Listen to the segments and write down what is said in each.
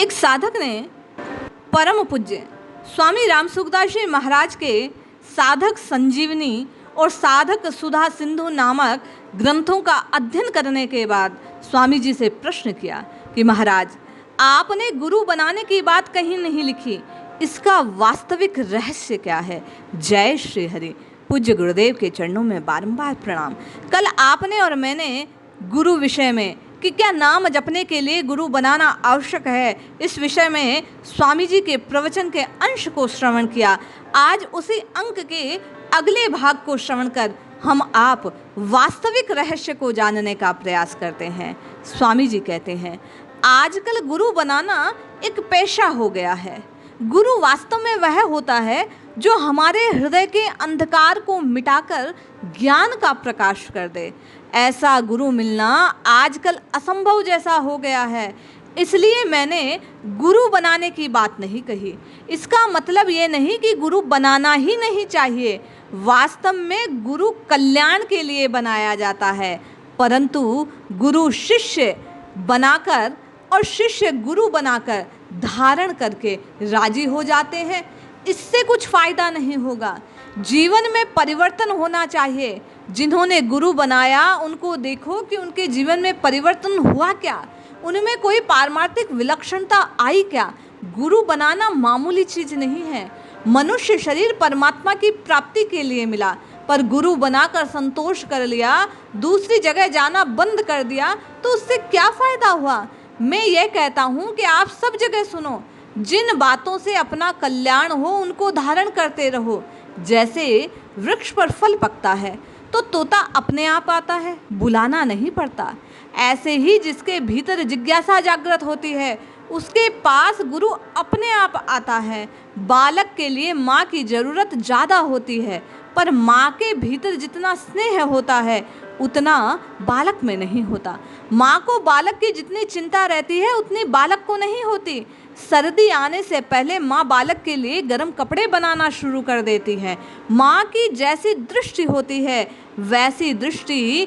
एक साधक ने परम पूज्य स्वामी राम सुखदास जी महाराज के साधक संजीवनी और साधक सुधा सिंधु नामक ग्रंथों का अध्ययन करने के बाद स्वामी जी से प्रश्न किया कि महाराज, आपने गुरु बनाने की बात कहीं नहीं लिखी, इसका वास्तविक रहस्य क्या है? जय श्री हरि। पूज्य गुरुदेव के चरणों में बारंबार प्रणाम। कल आपने और मैंने गुरु विषय में कि क्या नाम जपने के लिए गुरु बनाना आवश्यक है, इस विषय में स्वामी जी के प्रवचन के अंश को श्रवण किया। आज उसी अंक के अगले भाग को श्रवण कर हम आप वास्तविक रहस्य को जानने का प्रयास करते हैं। स्वामी जी कहते हैं, आजकल गुरु बनाना एक पेशा हो गया है। गुरु वास्तव में वह होता है जो हमारे हृदय के अंधकार को मिटाकर ज्ञान का प्रकाश कर दे। ऐसा गुरु मिलना आजकल असंभव जैसा हो गया है। इसलिए मैंने गुरु बनाने की बात नहीं कही। इसका मतलब ये नहीं कि गुरु बनाना ही नहीं चाहिए। वास्तव में गुरु कल्याण के लिए बनाया जाता है, परंतु गुरु शिष्य बनाकर और शिष्य गुरु बनाकर धारण करके राजी हो जाते हैं, इससे कुछ फायदा नहीं होगा। जीवन में परिवर्तन होना चाहिए। जिन्होंने गुरु बनाया उनको देखो कि उनके जीवन में परिवर्तन हुआ क्या, उनमें कोई पारमार्थिक विलक्षणता आई क्या। गुरु बनाना मामूली चीज नहीं है। मनुष्य शरीर परमात्मा की प्राप्ति के लिए मिला, पर गुरु बनाकर संतोष कर लिया, दूसरी जगह जाना बंद कर दिया तो उससे क्या फायदा हुआ? मैं ये कहता हूँ कि आप सब जगह सुनो, जिन बातों से अपना कल्याण हो उनको धारण करते रहो। जैसे वृक्ष पर फल पकता है तो तोता अपने आप आता है, बुलाना नहीं पड़ता। ऐसे ही जिसके भीतर जिज्ञासा जागृत होती है उसके पास गुरु अपने आप आता है। बालक के लिए माँ की जरूरत ज़्यादा होती है, पर माँ के भीतर जितना स्नेह होता है उतना बालक में नहीं होता। माँ को बालक की जितनी चिंता रहती है उतनी बालक को नहीं होती। सर्दी आने से पहले माँ बालक के लिए गर्म कपड़े बनाना शुरू कर देती है। माँ की जैसी दृष्टि होती है वैसी दृष्टि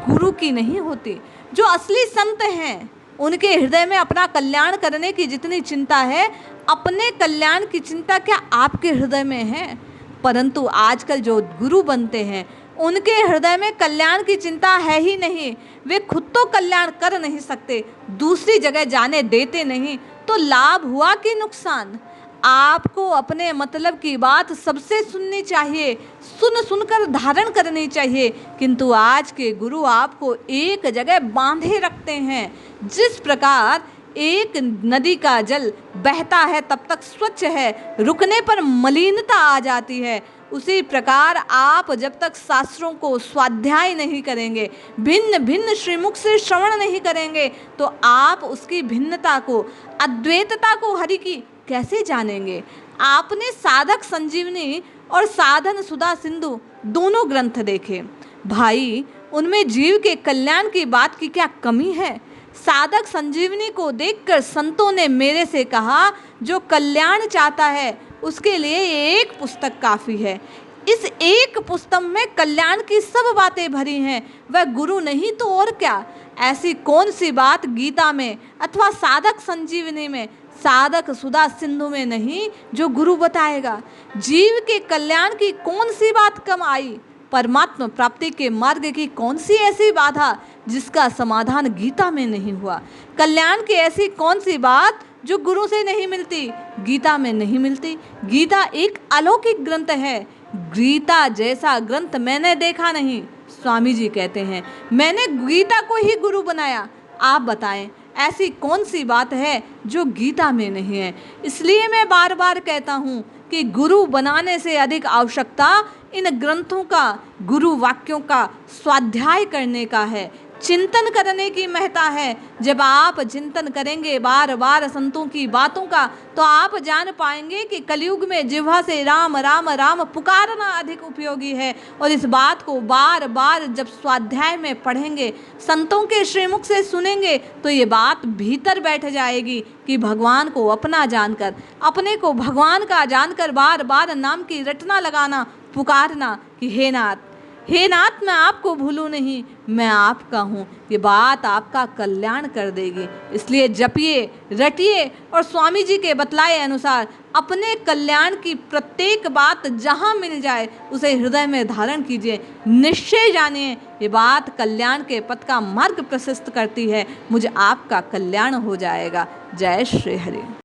गुरु की नहीं होती। जो असली संत हैं उनके हृदय में अपना कल्याण करने की जितनी चिंता है, अपने कल्याण की चिंता क्या आपके हृदय में है? परंतु आजकल जो गुरु बनते हैं उनके हृदय में कल्याण की चिंता है ही नहीं। वे खुद तो कल्याण कर नहीं सकते, दूसरी जगह जाने देते नहीं, तो लाभ हुआ कि नुकसान? आपको अपने मतलब की बात सबसे सुननी चाहिए, सुनकर धारण करनी चाहिए। किंतु आज के गुरु आपको एक जगह बांधे रखते हैं। जिस प्रकार एक नदी का जल बहता है तब तक स्वच्छ है, रुकने पर मलिनता आ जाती है, उसी प्रकार आप जब तक शास्त्रों को स्वाध्याय नहीं करेंगे, भिन्न भिन्न श्रीमुख से श्रवण नहीं करेंगे, तो आप उसकी भिन्नता को, अद्वैतता को, हरि की कैसे जानेंगे? आपने साधक संजीवनी और साधन सुधा सिंधु दोनों ग्रंथ देखे भाई, उनमें जीव के कल्याण की बात की क्या कमी है? साधक संजीवनी को देखकर संतों ने मेरे से कहा, जो कल्याण चाहता है उसके लिए एक पुस्तक काफ़ी है। इस एक पुस्तक में कल्याण की सब बातें भरी हैं, वह गुरु नहीं तो और क्या। ऐसी कौन सी बात गीता में अथवा साधक संजीवनी में, साधक सुधा सिंधु में नहीं जो गुरु बताएगा? जीव के कल्याण की कौन सी बात कम आई? परमात्मा प्राप्ति के मार्ग की कौन सी ऐसी बाधा जिसका समाधान गीता में नहीं हुआ? कल्याण की ऐसी कौन सी बात जो गुरु से नहीं मिलती, गीता में नहीं मिलती? गीता एक अलौकिक ग्रंथ है। गीता जैसा ग्रंथ मैंने देखा नहीं। स्वामी जी कहते हैं, मैंने गीता को ही गुरु बनाया। आप बताएं ऐसी कौन सी बात है जो गीता में नहीं है? इसलिए मैं बार बार कहता हूँ कि गुरु बनाने से अधिक आवश्यकता इन ग्रंथों का, गुरु वाक्यों का स्वाध्याय करने का है, चिंतन करने की महत्ता है। जब आप चिंतन करेंगे बार बार संतों की बातों का, तो आप जान पाएंगे कि कलयुग में जिह्वा से राम राम राम पुकारना अधिक उपयोगी है। और इस बात को बार बार जब स्वाध्याय में पढ़ेंगे, संतों के श्रीमुख से सुनेंगे, तो ये बात भीतर बैठ जाएगी कि भगवान को अपना जानकर, अपने को भगवान का जानकर बार बार नाम की रटना लगाना, पुकारना कि हे नाथ, हे नाथ, मैं आपको भूलूं नहीं, मैं आपका हूँ। ये बात आपका कल्याण कर देगी। इसलिए जपिए, रटिए और स्वामी जी के बतलाए अनुसार अपने कल्याण की प्रत्येक बात जहाँ मिल जाए उसे हृदय में धारण कीजिए। निश्चय जानिए ये बात कल्याण के पथ का मार्ग प्रशस्त करती है। मुझे आपका कल्याण हो जाएगा। जय श्री हरि।